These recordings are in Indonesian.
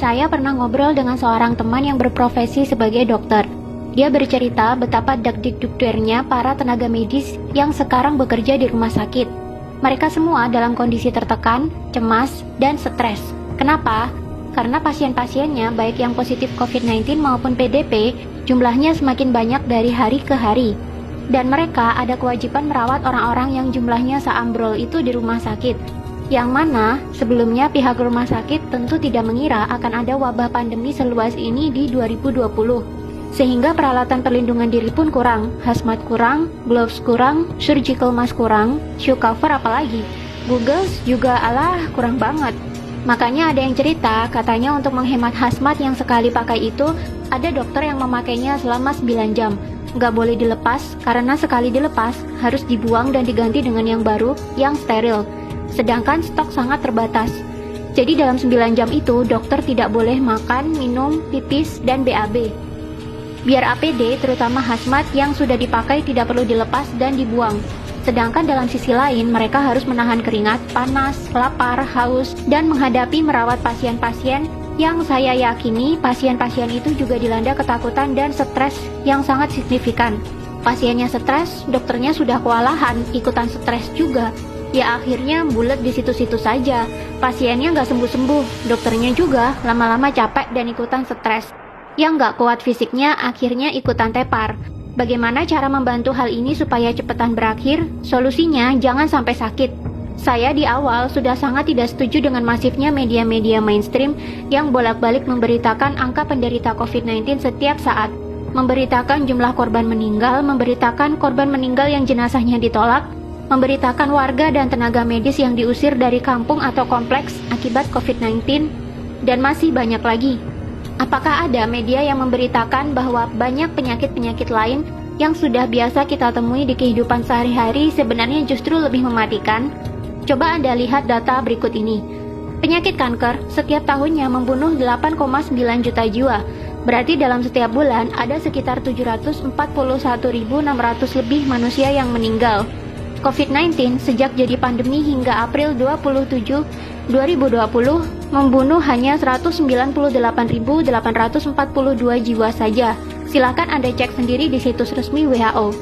Saya pernah ngobrol dengan seorang teman yang berprofesi sebagai dokter. Dia bercerita betapa dak-dikdukdernya para tenaga medis yang sekarang bekerja di rumah sakit. Mereka semua dalam kondisi tertekan, cemas, dan stres. Kenapa? Karena pasien-pasiennya, baik yang positif COVID-19 maupun PDP, jumlahnya semakin banyak dari hari ke hari. Dan mereka ada kewajiban merawat orang-orang yang jumlahnya seambrol itu di rumah sakit. Yang mana sebelumnya pihak rumah sakit tentu tidak mengira akan ada wabah pandemi seluas ini di 2020. Sehingga peralatan perlindungan diri pun kurang, hazmat kurang, gloves kurang, surgical mask kurang, shoe cover apalagi. Googles juga kurang banget. Makanya ada yang cerita, katanya untuk menghemat hazmat yang sekali pakai itu, ada dokter yang memakainya selama 9 jam. Nggak boleh dilepas, karena sekali dilepas, harus dibuang dan diganti dengan yang baru, yang steril. Sedangkan stok sangat terbatas. Jadi dalam 9 jam itu, dokter tidak boleh makan, minum, pipis, dan BAB. Biar APD, terutama hazmat yang sudah dipakai tidak perlu dilepas dan dibuang. Sedangkan dalam sisi lain, mereka harus menahan keringat, panas, lapar, haus, dan menghadapi merawat pasien-pasien yang saya yakini pasien-pasien itu juga dilanda ketakutan dan stres yang sangat signifikan. Pasiennya stres, dokternya sudah kewalahan, ikutan stres juga. Ya akhirnya bulet di situ-situ saja. Pasiennya nggak sembuh-sembuh, dokternya juga lama-lama capek dan ikutan stres. Yang nggak kuat fisiknya akhirnya ikutan tepar. Bagaimana cara membantu hal ini supaya cepetan berakhir? Solusinya jangan sampai sakit. Saya di awal sudah sangat tidak setuju dengan masifnya media-media mainstream yang bolak-balik memberitakan angka penderita COVID-19 setiap saat. Memberitakan jumlah korban meninggal, memberitakan korban meninggal yang jenazahnya ditolak, memberitakan warga dan tenaga medis yang diusir dari kampung atau kompleks akibat COVID-19, dan masih banyak lagi. Apakah ada media yang memberitakan bahwa banyak penyakit-penyakit lain yang sudah biasa kita temui di kehidupan sehari-hari sebenarnya justru lebih mematikan? Coba Anda lihat data berikut ini. Penyakit kanker setiap tahunnya membunuh 8,9 juta jiwa. Berarti dalam setiap bulan ada sekitar 741.600 lebih manusia yang meninggal. COVID-19 sejak jadi pandemi hingga April 27, 2020 membunuh hanya 198.842 jiwa saja. Silakan Anda cek sendiri di situs resmi WHO.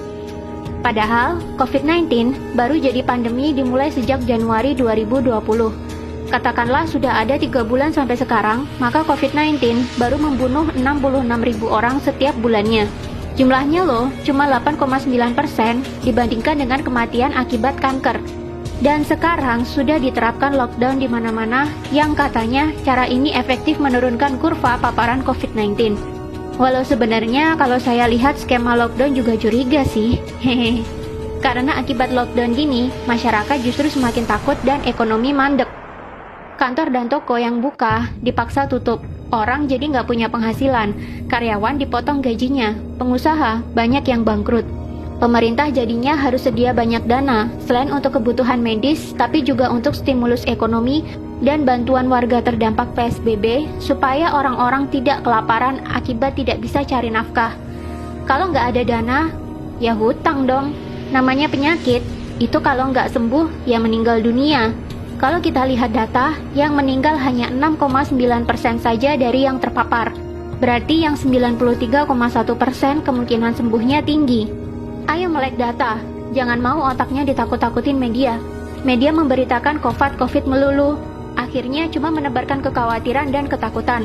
Padahal, COVID-19 baru jadi pandemi dimulai sejak Januari 2020. Katakanlah sudah ada 3 bulan sampai sekarang, maka COVID-19 baru membunuh 66.000 orang setiap bulannya. Jumlahnya loh, cuma 8,9% dibandingkan dengan kematian akibat kanker. Dan sekarang sudah diterapkan lockdown di mana-mana yang katanya cara ini efektif menurunkan kurva paparan COVID-19. Walau sebenarnya kalau saya lihat skema lockdown juga curiga sih. Hehe. Karena akibat lockdown gini, masyarakat justru semakin takut dan ekonomi mandek. Kantor dan toko yang buka dipaksa tutup. Orang jadi nggak punya penghasilan. Karyawan dipotong gajinya. Pengusaha banyak yang bangkrut. Pemerintah jadinya harus sedia banyak dana, selain untuk kebutuhan medis, tapi juga untuk stimulus ekonomi dan bantuan warga terdampak PSBB, supaya orang-orang tidak kelaparan akibat tidak bisa cari nafkah. Kalau nggak ada dana, ya hutang dong. Namanya penyakit, itu kalau nggak sembuh, ya meninggal dunia. Kalau kita lihat data, yang meninggal hanya 6,9% saja dari yang terpapar. Berarti yang 93,1% kemungkinan sembuhnya tinggi. Ayo melek data, jangan mau otaknya ditakut-takutin media. Media memberitakan COVID melulu, akhirnya cuma menebarkan kekhawatiran dan ketakutan.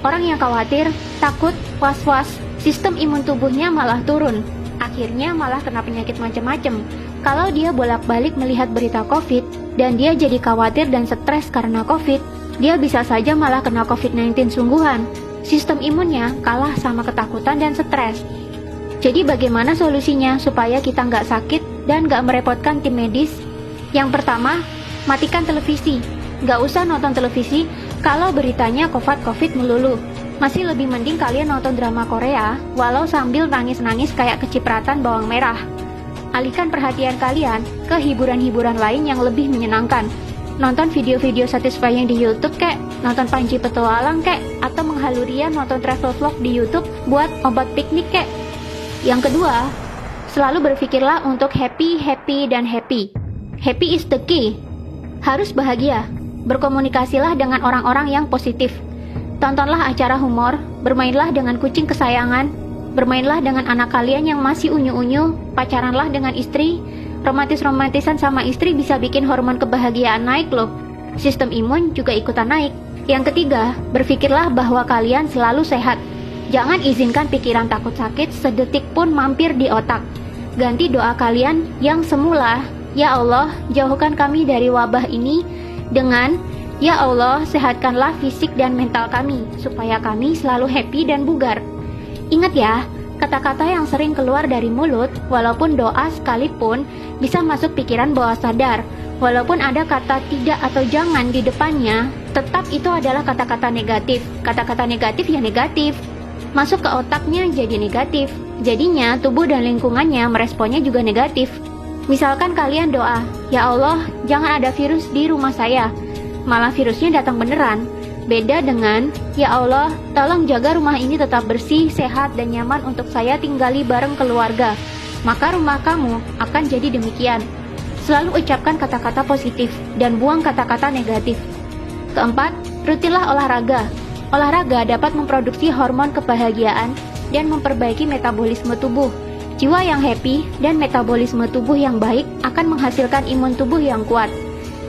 Orang yang khawatir, takut, was-was, sistem imun tubuhnya malah turun. Akhirnya malah kena penyakit macam-macam. Kalau dia bolak-balik melihat berita COVID, dan dia jadi khawatir dan stres karena COVID, dia bisa saja malah kena COVID-19 sungguhan. Sistem imunnya kalah sama ketakutan dan stres. Jadi bagaimana solusinya supaya kita nggak sakit dan nggak merepotkan tim medis? Yang pertama, matikan televisi. Nggak usah nonton televisi kalau beritanya COVID melulu. Masih lebih mending kalian nonton drama Korea, walau sambil nangis-nangis kayak kecipratan bawang merah. Alihkan perhatian kalian ke hiburan-hiburan lain yang lebih menyenangkan. Nonton video-video satisfying di YouTube kek, nonton Panji Petualang kek, atau menghalurian nonton travel vlog di YouTube buat obat piknik kek. Yang kedua, selalu berpikirlah untuk happy. Happy is the key. Harus bahagia. Berkomunikasilah dengan orang-orang yang positif. Tontonlah acara humor, bermainlah dengan kucing kesayangan, bermainlah dengan anak kalian yang masih unyu-unyu, pacaranlah dengan istri. Romantis-romantisan sama istri bisa bikin hormon kebahagiaan naik loh. Sistem imun juga ikutan naik. Yang ketiga, berpikirlah bahwa kalian selalu sehat. Jangan izinkan pikiran takut sakit sedetik pun mampir di otak. Ganti doa kalian yang semula, "Ya Allah, jauhkan kami dari wabah ini," dengan "Ya Allah, sehatkanlah fisik dan mental kami, supaya kami selalu happy dan bugar." Ingat ya, kata-kata yang sering keluar dari mulut, walaupun doa sekalipun, bisa masuk pikiran bawah sadar. Walaupun ada kata tidak atau jangan di depannya, tetap itu adalah kata-kata negatif. Kata-kata negatif ya negatif. Masuk ke otaknya jadi negatif. Jadinya tubuh dan lingkungannya meresponnya juga negatif. Misalkan kalian doa, "Ya Allah, jangan ada virus di rumah saya." Malah virusnya datang beneran. Beda dengan, "Ya Allah, tolong jaga rumah ini tetap bersih, sehat, dan nyaman untuk saya tinggali bareng keluarga." Maka rumah kamu akan jadi demikian. Selalu ucapkan kata-kata positif dan buang kata-kata negatif. Keempat, rutinlah olahraga. Olahraga dapat memproduksi hormon kebahagiaan dan memperbaiki metabolisme tubuh. Jiwa yang happy dan metabolisme tubuh yang baik akan menghasilkan imun tubuh yang kuat.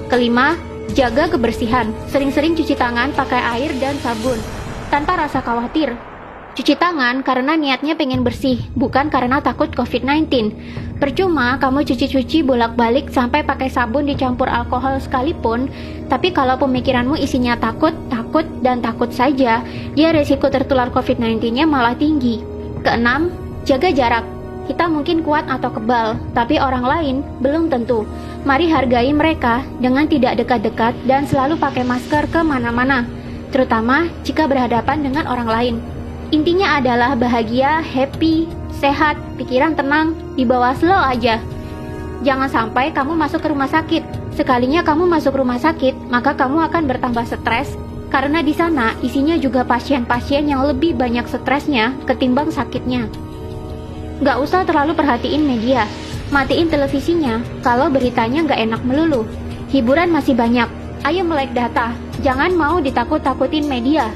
Kelima, jaga kebersihan. Sering-sering cuci tangan pakai air dan sabun, tanpa rasa khawatir. Cuci tangan karena niatnya pengen bersih, bukan karena takut COVID-19. Percuma kamu cuci-cuci bolak-balik sampai pakai sabun dicampur alkohol sekalipun, tapi kalau pemikiranmu isinya takut, dan takut saja, ya resiko tertular COVID-19-nya malah tinggi. Keenam, jaga jarak. Kita mungkin kuat atau kebal, tapi orang lain belum tentu. Mari hargai mereka dengan tidak dekat-dekat dan selalu pakai masker kemana-mana, terutama jika berhadapan dengan orang lain. Intinya adalah bahagia, happy, sehat, pikiran tenang, dibawa slow aja. Jangan sampai kamu masuk ke rumah sakit. Sekalinya kamu masuk rumah sakit, maka kamu akan bertambah stres, karena di sana isinya juga pasien-pasien yang lebih banyak stresnya ketimbang sakitnya. Gak usah terlalu perhatiin media. Matiin televisinya kalau beritanya gak enak melulu. Hiburan masih banyak. Ayo melek data. Jangan mau ditakut-takutin media.